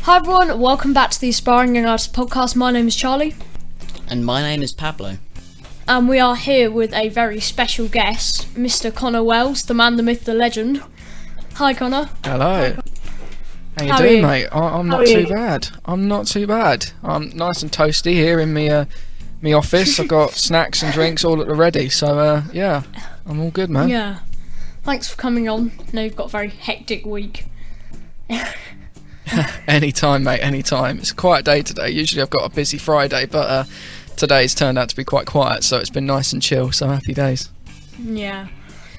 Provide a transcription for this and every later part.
Hi everyone, welcome back to the Aspiring Young Artist Podcast. My name is Charlie. And my name is Pablo. And we are here with a very special guest, Mr. Connor Wells, the man, the myth, the legend. Hi Connor. Hello. How you doing, mate? I'm not too bad. I'm not too bad. I'm nice and toasty here in me office. I've got snacks and drinks all at the ready, so yeah, I'm all good, man. Yeah. Thanks for coming on. I know you've got a very hectic week. Anytime, mate, anytime. It's a quiet day today. Usually I've got a busy Friday, but today's turned out to be quite quiet, so it's been nice and chill, so happy days. Yeah.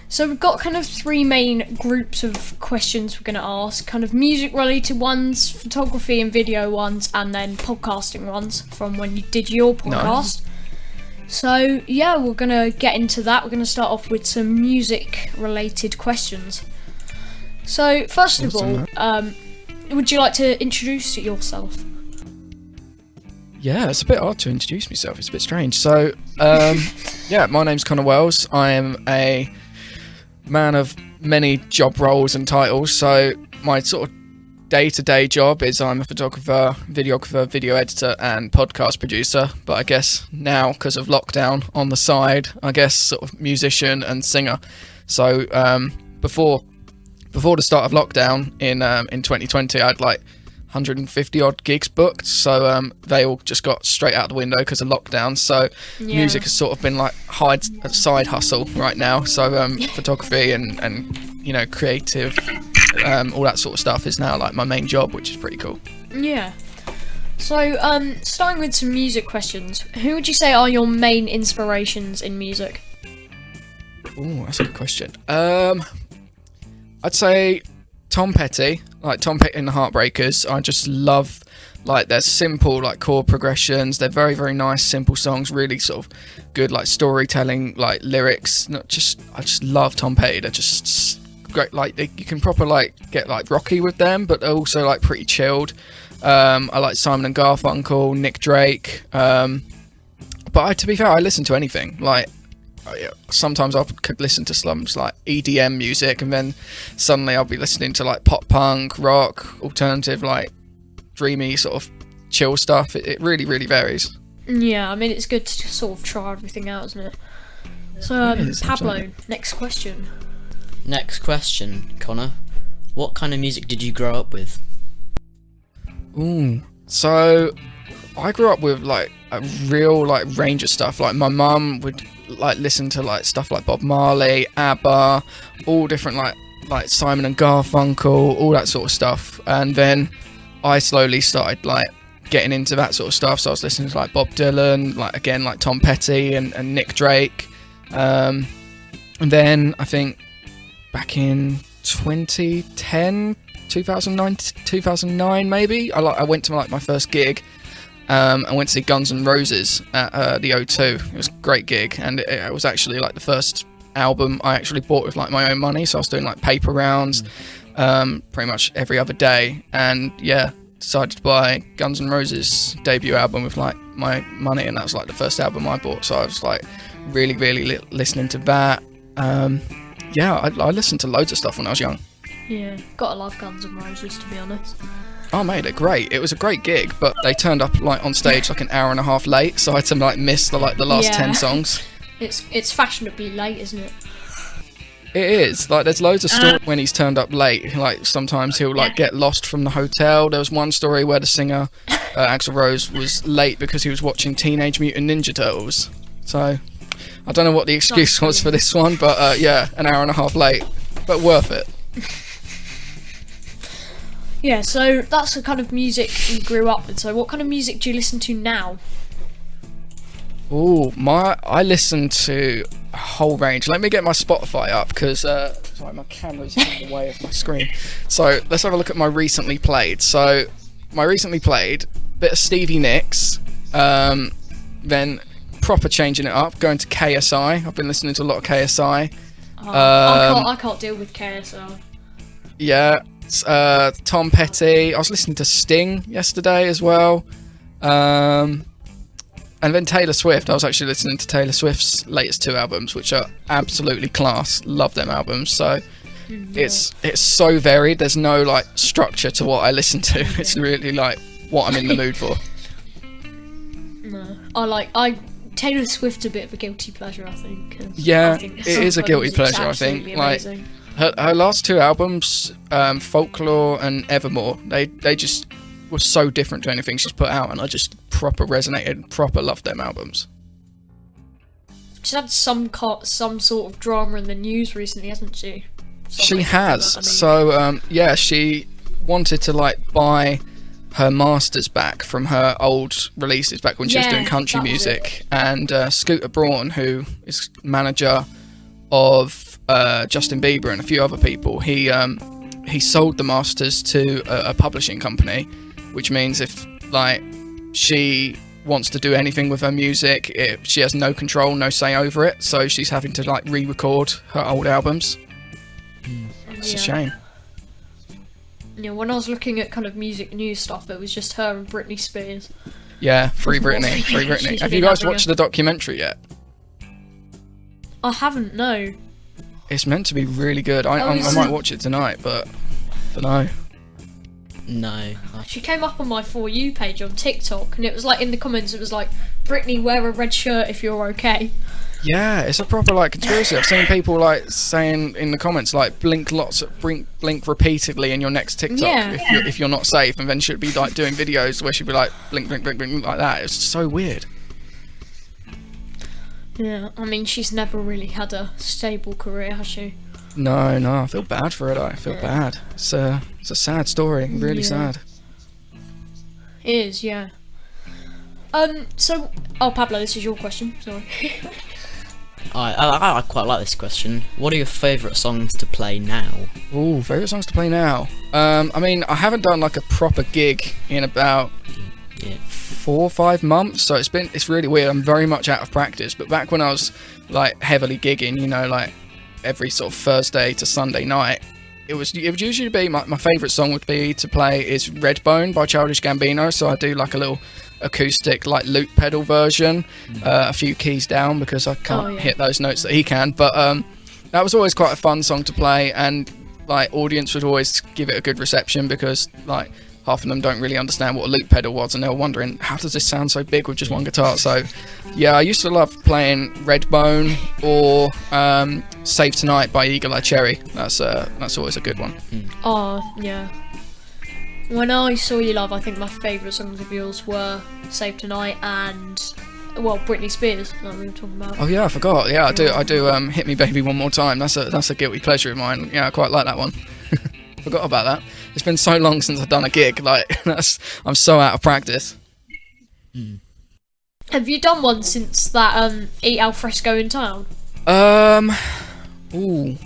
So we've got kind of three main groups of questions we're going to ask. Kind of music-related ones, photography and video ones, and then podcasting ones from when you did your podcast. Nice. So, yeah, we're going to get into that. We're going to start off with some music-related questions. So, first of all, would you like to introduce yourself? Yeah, it's a bit hard to introduce myself. It's a bit strange. So, yeah, my name's Connor Wells. I am a man of many job roles and titles. So, my sort of day-to-day job is I'm a photographer, videographer, video editor, and podcast producer. But I guess now, because of lockdown, on the side, I guess sort of musician and singer. So, before the start of lockdown in 2020, I had like 150 odd gigs booked, so they all just got straight out the window because of lockdown. So music has sort of been like a side hustle right now. So photography and you know, creative, all that sort of stuff is now like my main job, which is pretty cool. Yeah. So starting with some music questions, who would you say are your main inspirations in music? Oh, that's a good question. I'd say Tom Petty and the Heartbreakers. I just love like their simple like chord progressions. They're very, very nice, simple songs, really sort of good like storytelling, like lyrics. I just love Tom Petty. They're just great. Like you can proper like get like rocky with them, but they're also like pretty chilled. I like Simon and Garfunkel, Nick Drake. But to be fair, I listen to anything. Like sometimes I could listen to some like EDM music, and then suddenly I'll be listening to like pop punk, rock, alternative, like dreamy sort of chill stuff. It really, really varies. Yeah, I mean it's good to sort of try everything out, isn't it? So Pablo, absolutely. Next question, Connor. What kind of music did you grow up with? So I grew up with like a real like range of stuff. Like my mum would like listen to like stuff like Bob Marley, ABBA, all different like Simon and Garfunkel, all that sort of stuff. And then I slowly started like getting into that sort of stuff. So I was listening to like Bob Dylan, like again like Tom Petty and Nick Drake. And then I think back in 2010, 2009 maybe, I went to like my first gig. I went to see Guns N' Roses at the O2. It was a great gig, and it was actually like the first album I actually bought with like my own money. So I was doing like paper rounds pretty much every other day, and yeah, decided to buy Guns N' Roses debut album with like my money, and that was like the first album I bought. So I was like really, really listening to that. Yeah, I listened to loads of stuff when I was young. Yeah, gotta love Guns N' Roses, to be honest. Oh mate, they're great. It was a great gig, but they turned up like on stage like an hour and a half late, so I had to like miss the last 10 songs. It's fashionably late, isn't it? It is. Like there's loads of stories when he's turned up late. Like sometimes he'll like get lost from the hotel. There was one story where the singer Axl Rose was late because he was watching Teenage Mutant Ninja Turtles. So I don't know what the excuse was for this one, but yeah, an hour and a half late, but worth it. Yeah, so that's the kind of music you grew up with. So what kind of music do you listen to now? I listen to a whole range. Let me get my Spotify up because sorry, my camera's in the way of my screen. So let's have a look at my recently played. So my recently played, bit of Stevie Nicks, then proper changing it up, going to KSI. I've been listening to a lot of KSI. I can't deal with KSI. Yeah. Tom Petty. I was listening to Sting yesterday as well, and then Taylor Swift. I was actually listening to Taylor Swift's latest 2 albums, which are absolutely class. Love them albums. So it's so varied. There's no like structure to what I listen to. It's really like what I'm in the mood for. No, Taylor Swift's a bit of a guilty pleasure, I think. Yeah, I think it is a guilty music's pleasure. I think amazing. like her last 2 albums, Folklore and Evermore, they just were so different to anything she's put out, and I just proper resonated, proper loved them albums. She's had some sort of drama in the news recently, hasn't she? She has. So yeah, she wanted to like buy her masters back from her old releases back when she was doing country music, and Scooter Braun, who is manager of Justin Bieber and a few other people, he sold the masters to a publishing company, which means if like she wants to do anything with her music, she has no control, no say over it, so she's having to like re-record her old albums. It's a shame. Yeah, when I was looking at kind of music news stuff, it was just her and Brittany Spears. Yeah, free Brittany. Have you guys watched the documentary yet? I haven't, no. It's meant to be really good. I might watch it tonight, but I don't know. No. She came up on my For You page on TikTok, and it was like in the comments, it was like, Brittany, wear a red shirt if you're okay. Yeah, it's a proper like conspiracy. I've seen people like saying in the comments like blink repeatedly in your next TikTok if you're not safe, and then she'd be like doing videos where she'd be like blink like that. It's so weird. Yeah, I mean she's never really had a stable career, has she? No, I feel bad for her though. I feel bad. It's a sad story, really sad. It is, yeah. So, Pablo, this is your question. Sorry. I quite like this question. What are your favourite songs to play now? Ooh, favourite songs to play now? I mean, I haven't done like a proper gig in about 4 or 5 months, so it's really weird. I'm very much out of practice, but back when I was like heavily gigging, you know, like every sort of Thursday to Sunday night, it would usually be my favourite song would be to play is Redbone by Childish Gambino, so I do like a little acoustic like loop pedal version, a few keys down because I can't hit those notes that he can, but that was always quite a fun song to play, and like audience would always give it a good reception because like half of them don't really understand what a loop pedal was, and they were wondering how does this sound so big with just one guitar. So yeah, I used to love playing Redbone or Save Tonight by Eagle Eye Cherry. That's always a good one. Oh yeah. When I saw you live, I think my favourite songs of yours were Save Tonight and, well, Brittany Spears, like we were talking about. Oh yeah, I forgot. Yeah, I do. Hit Me Baby One More Time. That's a guilty pleasure of mine. Yeah, I quite like that one. Forgot about that. It's been so long since I've done a gig. Like I'm so out of practice. Have you done one since that Eat Alfresco in town? Ooh.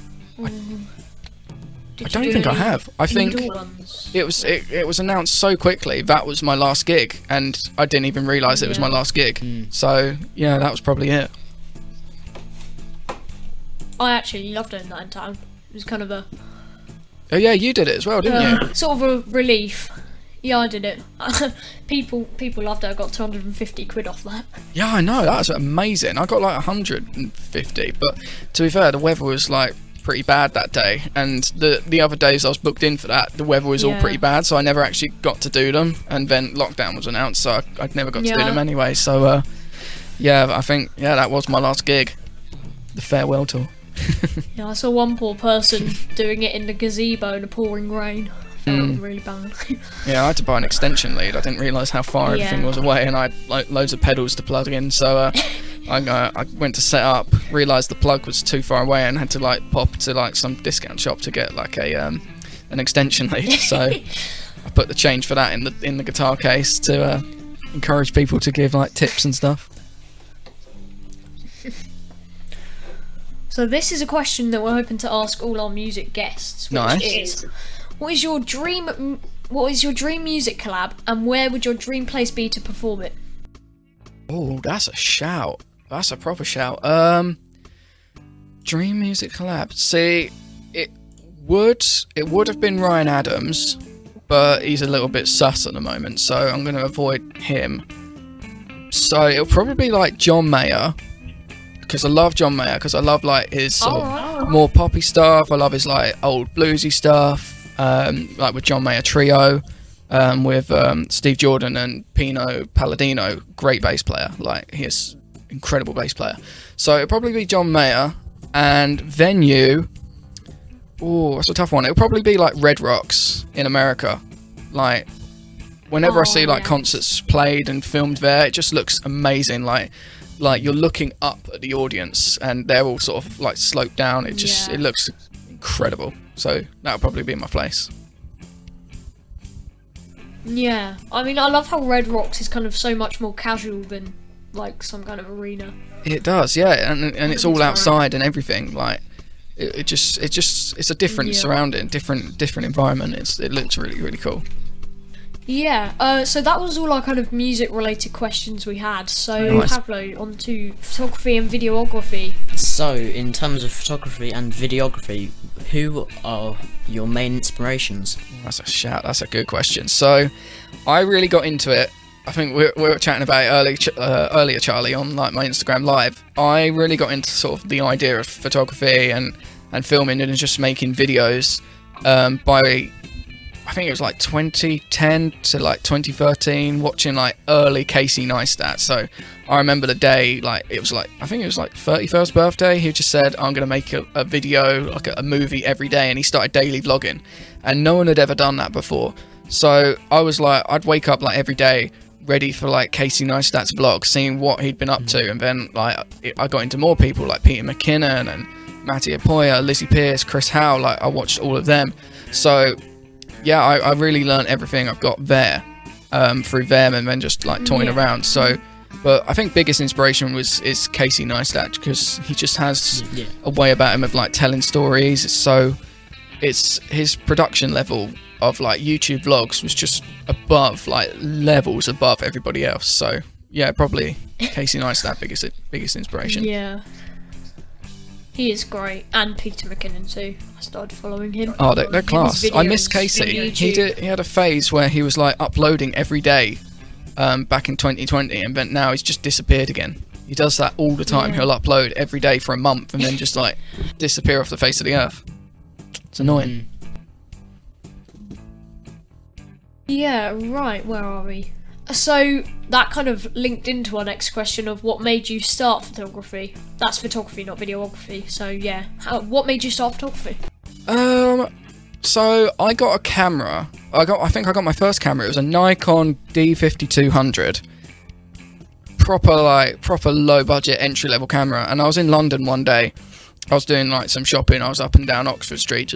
I don't think I have. I think it was announced so quickly. That was my last gig, and I didn't even realise it was my last gig. So yeah, that was probably it. I actually loved doing that in town. It was kind of a... Oh yeah, you did it as well, didn't you? Sort of a relief. Yeah, I did it. People loved it. I got 250 quid off that. Yeah, I know. That was amazing. I got like 150, but to be fair, the weather was like pretty bad that day, and the other days I was booked in for that, the weather was all pretty bad, so I never actually got to do them, and then lockdown was announced, so I'd never got to do them anyway. So yeah, I think that was my last gig, the farewell tour. Yeah, I saw one poor person doing it in the gazebo in the pouring rain. Felt really bad. Yeah, I had to buy an extension lead. I didn't realise how far everything was away, and I had like loads of pedals to plug in, so I went to set up, realised the plug was too far away, and had to like pop to like some discount shop to get like an extension lead. So I put the change for that in the guitar case to encourage people to give like tips and stuff. So this is a question that we're hoping to ask all our music guests, which is, what is your dream music collab, and where would your dream place be to perform it? Oh, that's a shout. That's a proper shout. Dream music collab. See, it would have been Ryan Adams, but he's a little bit sus at the moment, so I'm going to avoid him. So it'll probably be like John Mayer, because I love John Mayer, because I love like his sort of more poppy stuff. I love his like old bluesy stuff, like with John Mayer Trio, with Steve Jordan and Pino Palladino, great bass player. Like, he is incredible bass player. So it'd probably be John Mayer. And venue, oh, that's a tough one. It'll probably be like Red Rocks in America. Like, whenever I see like concerts played and filmed there, it just looks amazing. Like you're looking up at the audience and they're all sort of like sloped down. It just it looks incredible. So that'll probably be my place. Yeah, I mean, I love how Red Rocks is kind of so much more casual than like some kind of arena. It does, yeah, and it's all outside and everything. Like, it's a different surrounding, different environment. It looks really, really cool. Yeah, so that was all our kind of music related questions we had. So Nice. Pablo, on to photography and videography. So, in terms of photography and videography, who are your main inspirations? That's a shout. That's a good question. So, I really got into it. I think we were chatting about it earlier, Charlie, on like my Instagram live. I really got into sort of the idea of photography and filming and just making videos by, I think it was like 2010 to like 2013, watching like early Casey Neistat. So I remember the day, like it was like, I think it was like 31st birthday. He just said, I'm going to make a video, like a movie every day. And he started daily vlogging, and no one had ever done that before. So I was like, I'd wake up like every day ready for like Casey Neistat's vlog, seeing what he'd been up to. And then like I got into more people like Peter McKinnon and Matty Apoya, Lizzie Pierce, Chris Howe. Like, I watched all of them. So yeah, I really learned everything I've got there through them, and then just like toying around. So, but I think biggest inspiration is Casey Neistat, because he just has a way about him of like telling stories. It's his production level of like YouTube vlogs was just above, like levels above everybody else. So yeah, probably Casey Neistat biggest inspiration. Yeah. He is great, and Peter McKinnon too. I started following him. Oh, they're class. I miss Casey. on He had a phase where he was like uploading every day, back in 2020, and then now he's just disappeared again. He does that all the time. Yeah. He'll upload every day for a month and then just like disappear off the face of the earth. It's annoying. Yeah, right, where are we? So that kind of linked into our next question of what made you start photography. That's photography, not videography. So yeah, what made you start photography? So I got a camera. I think I got my first camera. It was a Nikon D5200. Proper low budget entry level camera. And I was in London one day. I was doing like some shopping. I was up and down Oxford Street.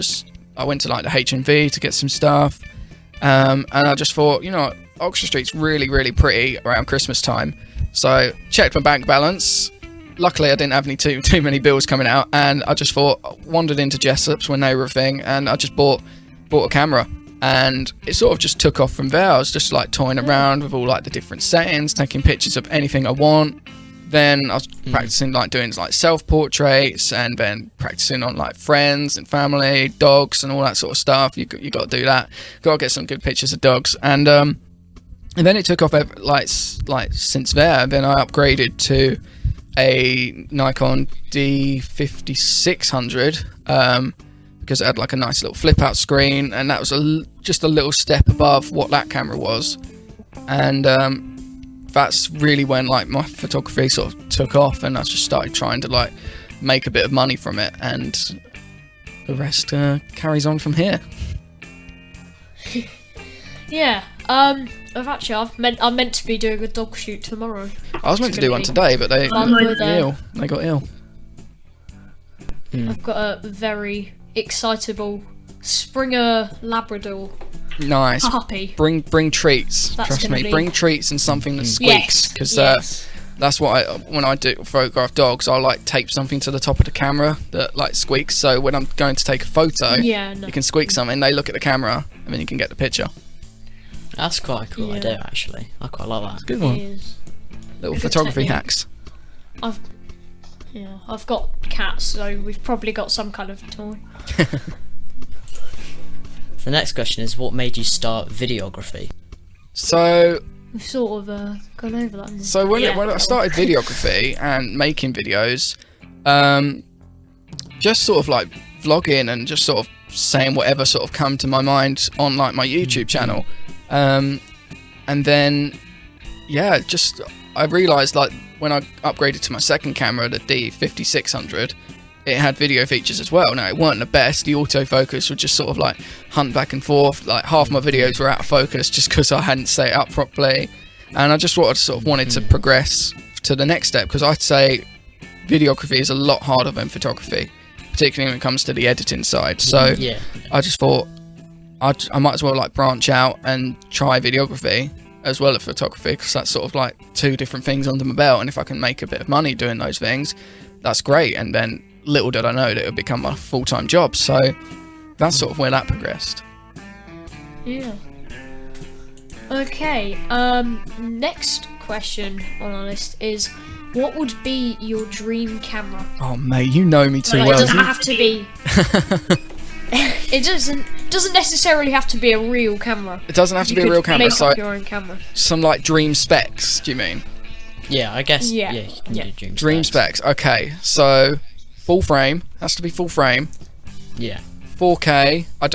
I went to like the H&V to get some stuff. And I just thought, you know, Oxford Street's really, really pretty around Christmas time. So checked my bank balance. Luckily, I didn't have any too many bills coming out, and I just wandered into Jessop's when they were a thing, and I just bought a camera, and it sort of just took off from there. I was just like toying around with all like the different settings, taking pictures of anything I want. Then I was practicing like doing like self-portraits, and then practicing on like friends and family, dogs, and all that sort of stuff. You got to do that. Got to get some good pictures of dogs, and then it took off like since there. Then I upgraded to a Nikon D5600 because it had like a nice little flip out screen, and that was just a little step above what that camera was. And that's really when like my photography sort of took off, and I just started trying to like make a bit of money from it, and the rest carries on from here. Yeah. I'm meant to be doing a dog shoot tomorrow. I was meant to do one today, but they got ill. I've got a very excitable Springer Labrador Nice. puppy. Bring treats. That's Trust gonna me. be- Bring treats and something that squeaks, because Yes. that's what when I do photograph dogs, I like tape something to the top of the camera that like squeaks. So when I'm going to take a photo, Yeah, no. you can squeak something. They look at the camera, and then you can get the picture. That's quite a cool Yeah. idea, actually. I quite like that. Good He one. is. Little Good photography technique. hacks. I've got cats, so we've probably got some kind of toy. The next question is, what made you start videography? So We've sort of gone over that. haven't we? So when Yeah. I started videography and making videos, just sort of like vlogging and just sort of saying whatever sort of come to my mind on like my YouTube channel. And then just I realized like when I upgraded to my second camera, the D5600, it had video features as well. Now it weren't the best. The autofocus would just sort of like hunt back and forth. Like half my videos were out of focus just because I hadn't set it up properly. And I just wanted to progress to the next step, because I'd say videography is a lot harder than photography, particularly when it comes to the editing side. So I just thought I might as well like branch out and try videography as well as photography, because that's sort of like two different things under my belt, and if I can make a bit of money doing those things, that's great. And then little did I know that it would become my full-time job. So that's sort of where that progressed. Yeah. Okay, next question on our list is, what would be your dream camera? Oh mate, you know me too well. well. It doesn't have to be. It doesn't necessarily have to be a real camera. It doesn't have to be a real camera. Make up your own camera. Some like dream specs, do you mean? Yeah, I guess. Yeah, you can do dream specs. Okay, so full frame, has to be full frame. Yeah. 4K. I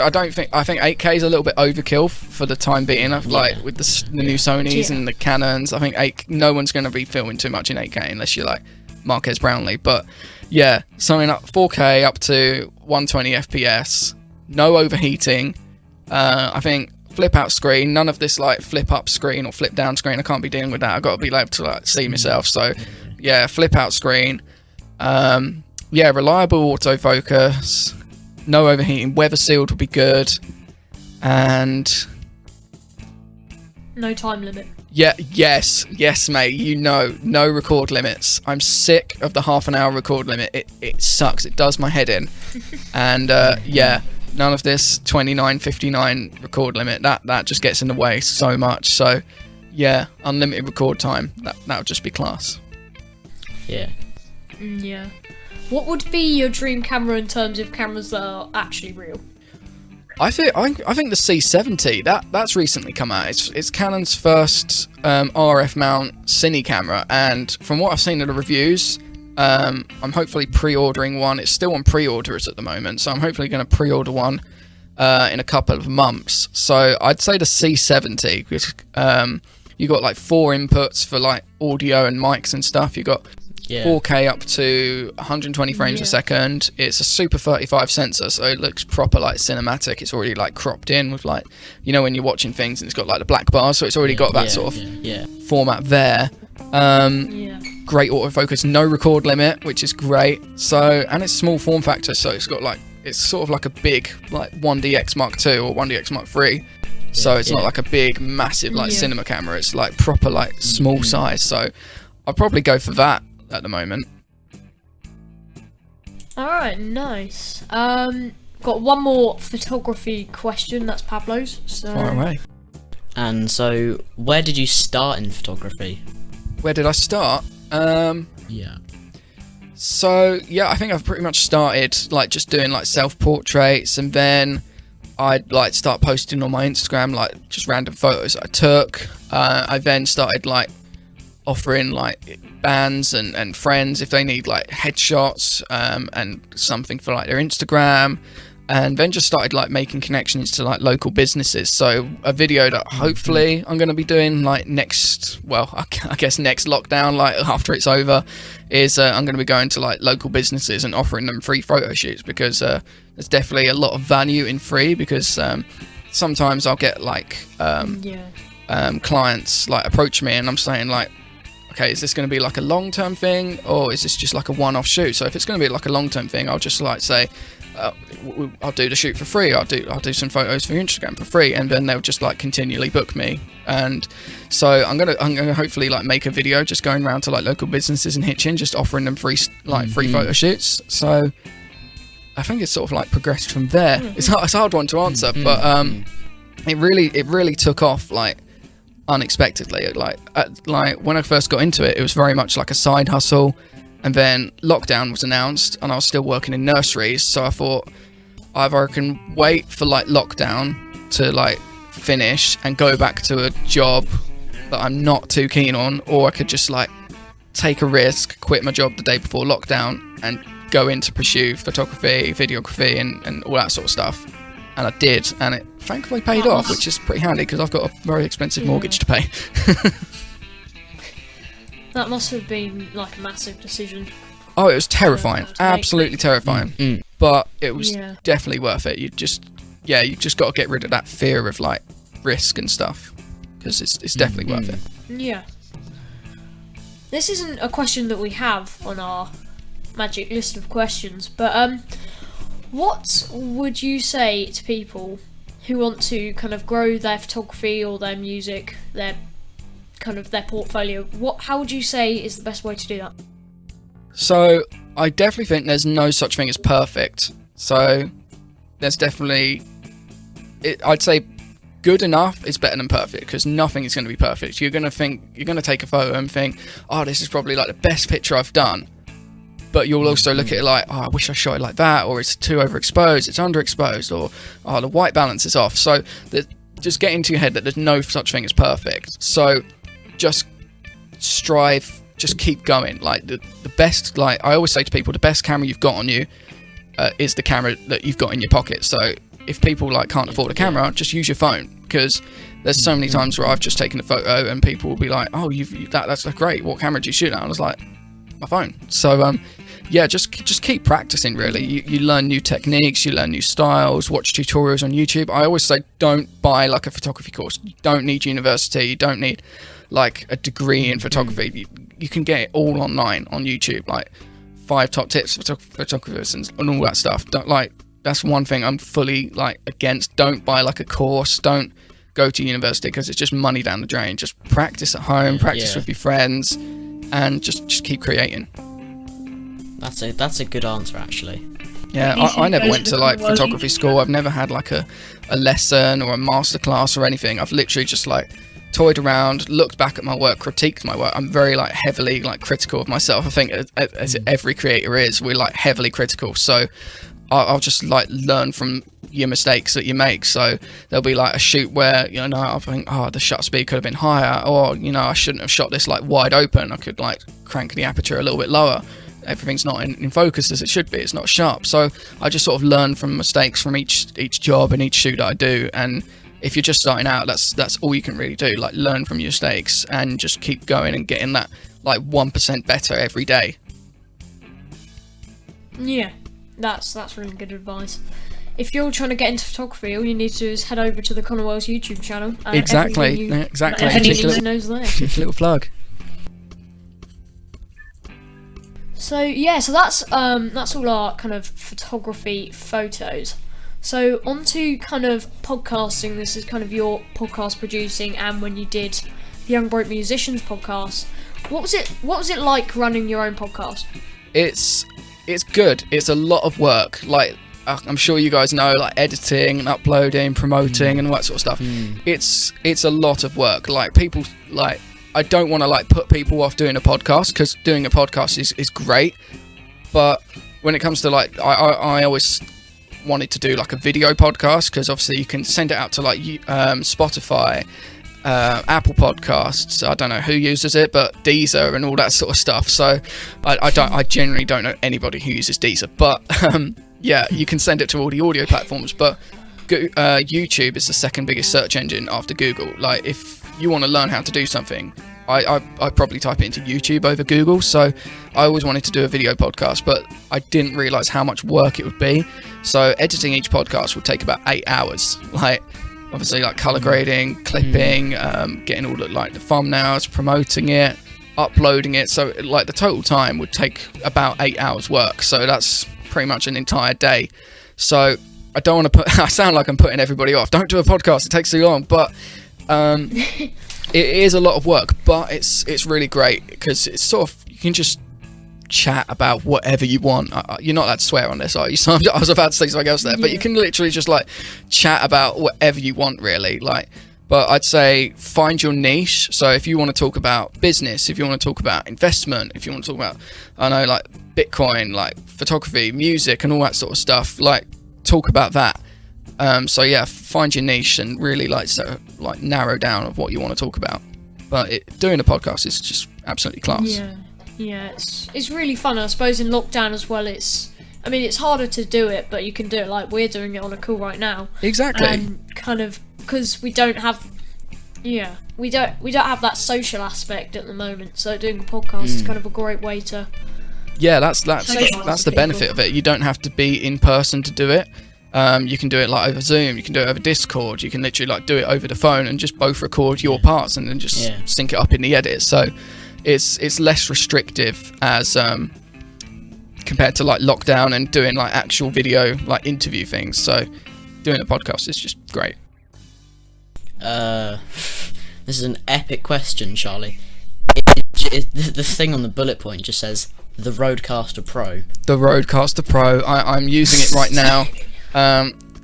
think 8K is a little bit overkill for the time being. Like with the new Sonys and the Canons, I think no one's going to be filming too much in 8K unless you're like Marquez Brownlee. But yeah, something up 4K up to 120 FPS, no overheating. I think flip out screen, none of this like flip up screen or flip down screen. I can't be dealing with that. I've got to be able to like see myself. So yeah, flip out screen. Reliable autofocus. No overheating, weather sealed would be good, and no time limit. Yes, mate. You know, no record limits. I'm sick of the half-an-hour record limit. It sucks. It does my head in, and none of this 29:59 record limit. That just gets in the way so much. So, yeah, unlimited record time. That would just be class. Yeah. Yeah. What would be your dream camera in terms of cameras that are actually real? I think the C70 that's recently come out. It's Canon's first RF mount cine camera, and from what I've seen of the reviews, I'm hopefully pre-ordering one. It's still on pre-orders at the moment, so I'm hopefully going to pre-order one in a couple of months. So I'd say the C70, because you got like 4 inputs for like audio and mics and stuff. You got 4K up to 120 frames a second. It's a Super 35 sensor, so it looks proper like cinematic. It's already like cropped in with like, you know, when you're watching things and it's got like the black bars, so it's already got that sort of format there. Great autofocus, no record limit, which is great. So, and it's small form factor, so it's got like, it's sort of like a big like 1DX Mark II or 1DX Mark III. So it's not like a big massive like cinema camera. It's like proper like small size. So I'll probably go for that at the moment. Alright, nice. Got one more photography question, that's Pablo's. So Far away. And so, where did you start in photography? Where did I start? So yeah, I think I've pretty much started like just doing like self-portraits, and then I'd like start posting on my Instagram like just random photos that I took. I then started like offering like bands and friends if they need like headshots and something for like their Instagram, and then just started like making connections to like local businesses. So a video that hopefully I'm going to be doing like next lockdown, like after it's over, is I'm going to be going to like local businesses and offering them free photo shoots, because there's definitely a lot of value in free, because sometimes I'll get like clients like approach me and I'm saying like, okay, is this going to be like a long-term thing, or is this just like a one-off shoot? So if it's going to be like a long-term thing, I'll just like say, I'll do the shoot for free. I'll do some photos for your Instagram for free, and then they'll just like continually book me. And so I'm gonna hopefully like make a video just going around to like local businesses and Hitchin, just offering them free photo shoots. So I think it's sort of like progressed from there. It's a hard one to answer, but it really took off like unexpectedly. Like when I first got into it, it was very much like a side hustle, and then lockdown was announced and I was still working in nurseries, so I thought either I can wait for like lockdown to like finish and go back to a job that I'm not too keen on, or I could just like take a risk, quit my job the day before lockdown and go in to pursue photography, videography, and all that sort of stuff. And I did, and it thankfully paid off, which is pretty handy because I've got a very expensive mortgage to pay. That must have been like a massive decision. Oh, it was terrifying, absolutely terrifying. Mm. But it was definitely worth it. You just got to get rid of that fear of like risk and stuff, because it's definitely worth it. Yeah. This isn't a question that we have on our magic list of questions, but what would you say to people who want to kind of grow their photography or their music, their portfolio? How would you say is the best way to do that? So I definitely think there's no such thing as perfect. So there's definitely, I'd say good enough is better than perfect, because nothing is going to be perfect. You're going to take a photo and think, oh, this is probably like the best picture I've done. But you'll also look at it like, oh, I wish I shot it like that, or it's too overexposed, it's underexposed, or oh, the white balance is off. So just get into your head that there's no such thing as perfect. So just strive, just keep going. Like the best, like I always say to people, the best camera you've got on you is the camera that you've got in your pocket. So if people like can't afford a camera, just use your phone, because there's so many times where I've just taken a photo and people will be like, oh, that's great, what camera do you shoot at? And I was like, my phone. So just keep practicing, really. You learn new techniques, you learn new styles, watch tutorials on YouTube. I always say, don't buy like a photography course. You don't need university, you don't need like a degree in photography. You can get it all online on YouTube, like 5 top tips for photographers and all that stuff. That's one thing I'm fully like against. Don't buy like a course, don't go to university, because it's just money down the drain. Just practice at home, practice with your friends, and just keep creating. That's a good answer, actually. Yeah, I never went to like photography school. I've never had like a lesson or a masterclass or anything. I've literally just like toyed around, looked back at my work, critiqued my work. I'm very like heavily like critical of myself. I think as every creator is, we're like heavily critical. So I'll just like learn from your mistakes that you make. So there'll be like a shoot where, you know, I think, oh, the shutter speed could have been higher, or, you know, I shouldn't have shot this like wide open. I could like crank the aperture a little bit lower. Everything's not in focus as it should be. It's not sharp. So I just sort of learn from mistakes from each job and each shoot that I do. And if you're just starting out, that's all you can really do. Like learn from your mistakes and just keep going and getting that like 1% better every day. Yeah, that's really good advice. If you're trying to get into photography, all you need to do is head over to the Connor Wells YouTube channel. Exactly. Everything knows there. Just a little plug. So yeah, so that's all our kind of photography photos. So on to kind of podcasting. This is kind of your podcast producing, and when you did the Young Broke Musicians podcast, what was it like running your own podcast? It's good. It's a lot of work. Like I'm sure you guys know, like editing and uploading, promoting, and all that sort of stuff. It's a lot of work. Like people like. I don't want to like put people off doing a podcast, because doing a podcast is great, but when it comes to like I always wanted to do like a video podcast, because obviously you can send it out to like Spotify, Apple Podcasts, I don't know who uses it, but Deezer and all that sort of stuff. So I generally don't know anybody who uses Deezer, but yeah, you can send it to all the audio platforms, but YouTube is the second biggest search engine after Google. Like if you want to learn how to do something, I probably type it into YouTube over Google. So I always wanted to do a video podcast, but I didn't realize how much work it would be. So editing each podcast would take about 8 hours. Like obviously like color grading, clipping, getting all the like the thumbnails, promoting it, uploading it. So like the total time would take about 8 hours work. So that's pretty much an entire day. So I don't want to I sound like I'm putting everybody off. Don't do a podcast, it takes too long. But it is a lot of work, but it's really great, because it's sort of, you can just chat about whatever you want. You're not allowed to swear on this, are you? So I was about to say something else there, but you can literally just like chat about whatever you want, really. Like, but I'd say find your niche. So if you want to talk about business, if you want to talk about investment, if you want to talk about, I know, like Bitcoin, like photography, music, and all that sort of stuff, like talk about that. So yeah, find your niche and really like narrow down of what you want to talk about. But doing a podcast is just absolutely class. Yeah. Yeah, it's really fun. I suppose in lockdown as well. It's harder to do it, but you can do it like we're doing it on a call right now. Exactly. And kind of because we don't have that social aspect at the moment. So doing a podcast is kind of a great way to. Yeah, that's the benefit of it. You don't have to be in person to do it. You can do it like over Zoom. You can do it over Discord. You can literally like do it over the phone and just both record your parts and then just sync it up in the edit. So it's less restrictive as compared to like lockdown and doing like actual video like interview things. So doing a podcast is just great. This is an epic question, Charlie. The thing on the bullet point just says the Rodecaster Pro. The Rodecaster Pro. I'm using it right now.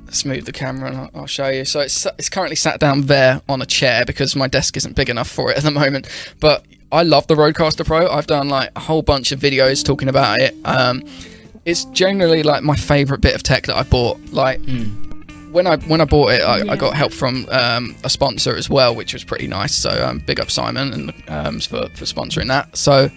Let's move the camera and I'll show you. So it's currently sat down there on a chair because my desk isn't big enough for it at the moment. But I love the Rodecaster Pro. I've done like a whole bunch of videos talking about it. It's generally like my favourite bit of tech that I bought. Like when I bought it, I got help from a sponsor as well, which was pretty nice. So big up Simon and for sponsoring that. So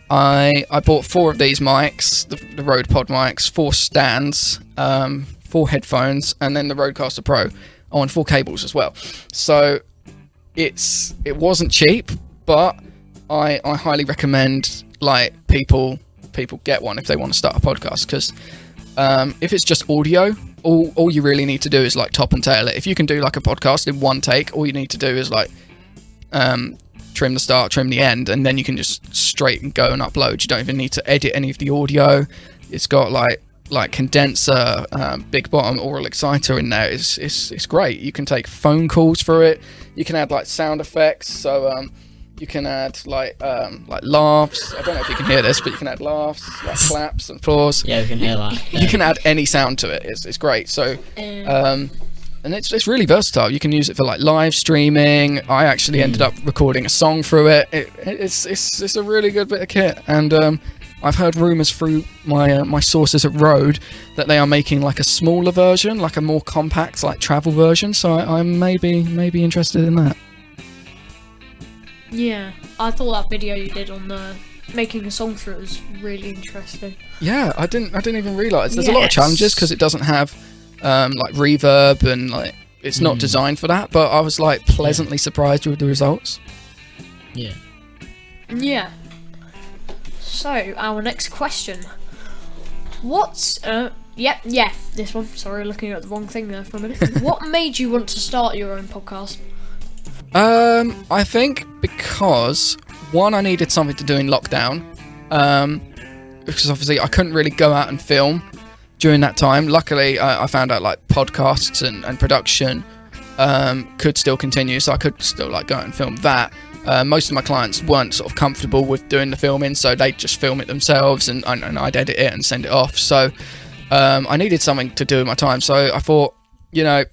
I bought 4 of these mics, the Rode Pod mics, 4 stands, 4 headphones, and then the Rodecaster Pro. Oh, and 4 cables as well. So it wasn't cheap, but I highly recommend like people get one if they want to start a podcast, because if it's just audio, all you really need to do is like top and tail it. If you can do like a podcast in one take, all you need to do is like trim the start, trim the end, and then you can just straight and go and upload. You don't even need to edit any of the audio. It's got like condenser, big bottom oral exciter in there. It's great. You can take phone calls through it. You can add like sound effects. So you can add like laughs. I don't know if you can hear this, but you can add laughs, like claps and applause. Yeah, we can hear that. You can add any sound to it. It's great. So and it's really versatile. You can use it for like live streaming. I actually ended up recording a song through it. It's a really good bit of kit. And I've heard rumours through my sources at Rode that they are making like a smaller version, like a more compact like travel version. So I'm maybe interested in that. Yeah, I thought that video you did on the making a song through it was really interesting. Yeah, I didn't even realise. There's a lot of challenges because it doesn't have like reverb and like it's not designed for that. But I was like pleasantly surprised with the results. Yeah. Yeah. So our next question. What's this one. Sorry, looking at the wrong thing there for a minute. What made you want to start your own podcast? I think because one, I needed something to do in lockdown, because obviously I couldn't really go out and film during that time. Luckily, I found out like podcasts and production could still continue, so I could still like go out and film that. Most of my clients weren't sort of comfortable with doing the filming, so they'd just film it themselves, and I'd edit it and send it off. So I needed something to do with my time, so I thought, you know,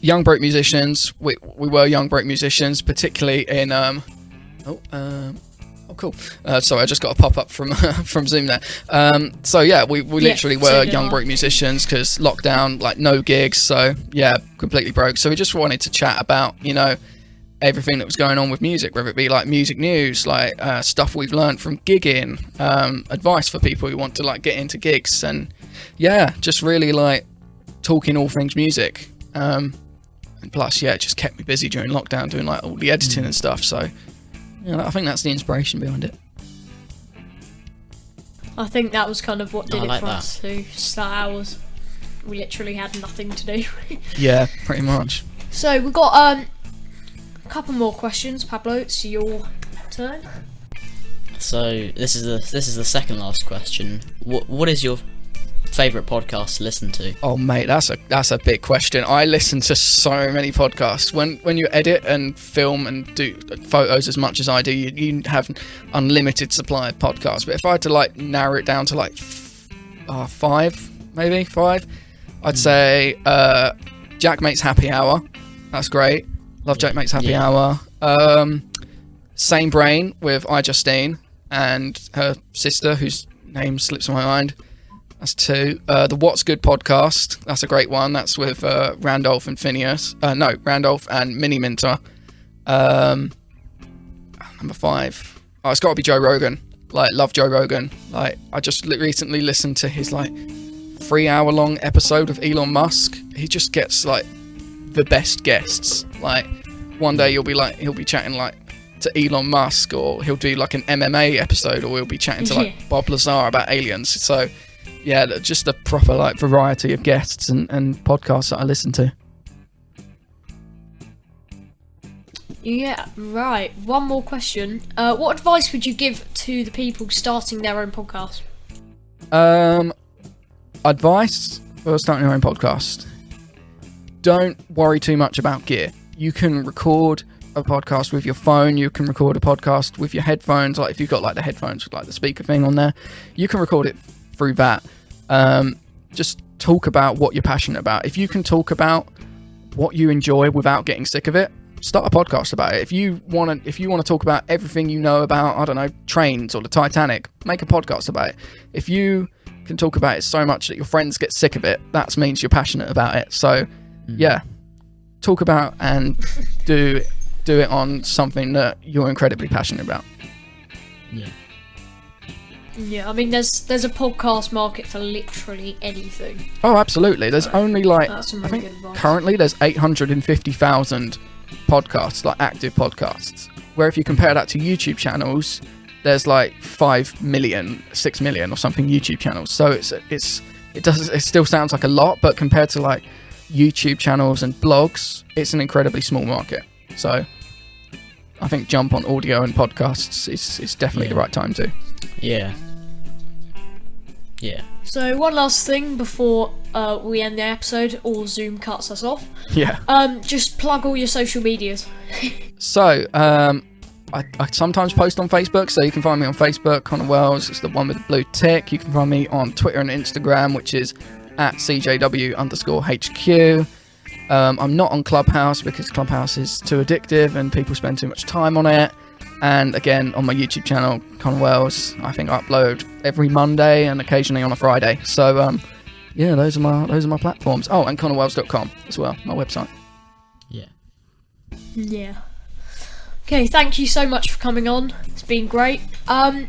young broke musicians. We were young broke musicians, particularly in cool. Sorry, I just got a pop up from from Zoom there. So yeah, we literally were young broke musicians because lockdown, like no gigs. So yeah, completely broke. So we just wanted to chat about, you know, everything that was going on with music, whether it be like music news, like stuff we've learned from gigging, advice for people who want to like get into gigs, and yeah, just really like talking all things music. And plus, yeah, it just kept me busy during lockdown doing like all the editing and stuff. So, you know, I think that's the inspiration behind it. I think that was kind of what did I it for like us to start ours. We literally had nothing to do. Yeah, pretty much. So we've got a couple more questions. Pablo, it's your turn. So this is the second last question. What is your favourite podcast to listen to? Oh mate, that's a big question. I listen to so many podcasts. When you edit and film and do photos as much as I do, you have unlimited supply of podcasts. But if I had to like narrow it down to like 5, I'd say Jack Mate's Happy Hour. That's great. Love Jack Mate's Happy Hour. Same Brain with Justine and her sister, whose name slips my mind. That's 2. The What's Good podcast. That's a great one. That's with Randolph and Phineas. Randolph and Mini Minter. Number 5. Oh, it's got to be Joe Rogan. like love Joe Rogan. Like I just recently listened to his like 3-hour-long episode of Elon Musk. He just gets like the best guests. Like one day he'll be chatting like to Elon Musk, or he'll do like an MMA episode, or he'll be chatting to like Bob Lazar about aliens. So yeah, just a proper like variety of guests and podcasts that I listen to. Yeah, right. One more question. What advice would you give to the people starting their own podcast? Advice for starting your own podcast. Don't worry too much about gear. You can record a podcast with your phone. You can record a podcast with your headphones. Like if you've got like the headphones with like the speaker thing on there, you can record it through that. Just talk about what you're passionate about. If you can talk about what you enjoy without getting sick of it, start a podcast about it. If you want to talk about everything you know about, I don't know, trains or the Titanic, make a podcast about it. If you can talk about it so much that your friends get sick of it, that means you're passionate about it. So yeah, talk about and do it on something that you're incredibly passionate about. Yeah, I mean, there's a podcast market for literally anything. Oh, absolutely. There's only like, I think currently there's 850,000 podcasts, like active podcasts. Where if you compare that to YouTube channels, there's like 5 million, 6 million or something YouTube channels. So it still sounds like a lot, but compared to like YouTube channels and blogs, it's an incredibly small market. So I think jump on audio and podcasts is definitely the right time to. Yeah. So one last thing before we end the episode, or Zoom cuts us off. Yeah. Just plug all your social medias. So I sometimes post on Facebook, so you can find me on Facebook, Connor Wells. It's the one with the blue tick. You can find me on Twitter and Instagram, which is at CJW_HQ. I'm not on Clubhouse because Clubhouse is too addictive and people spend too much time on it. And again, on my YouTube channel, Connor Wells, I think I upload every Monday and occasionally on a Friday. So yeah, those are my platforms. Oh, and connorwells.com as well, my website. Yeah. Okay, thank you so much for coming on. It's been great. You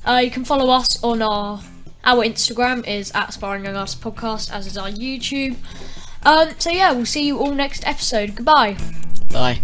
can follow us on our Instagram is at Aspiring Young Artists Podcast, as is our YouTube. So yeah, we'll see you all next episode. Goodbye. Bye.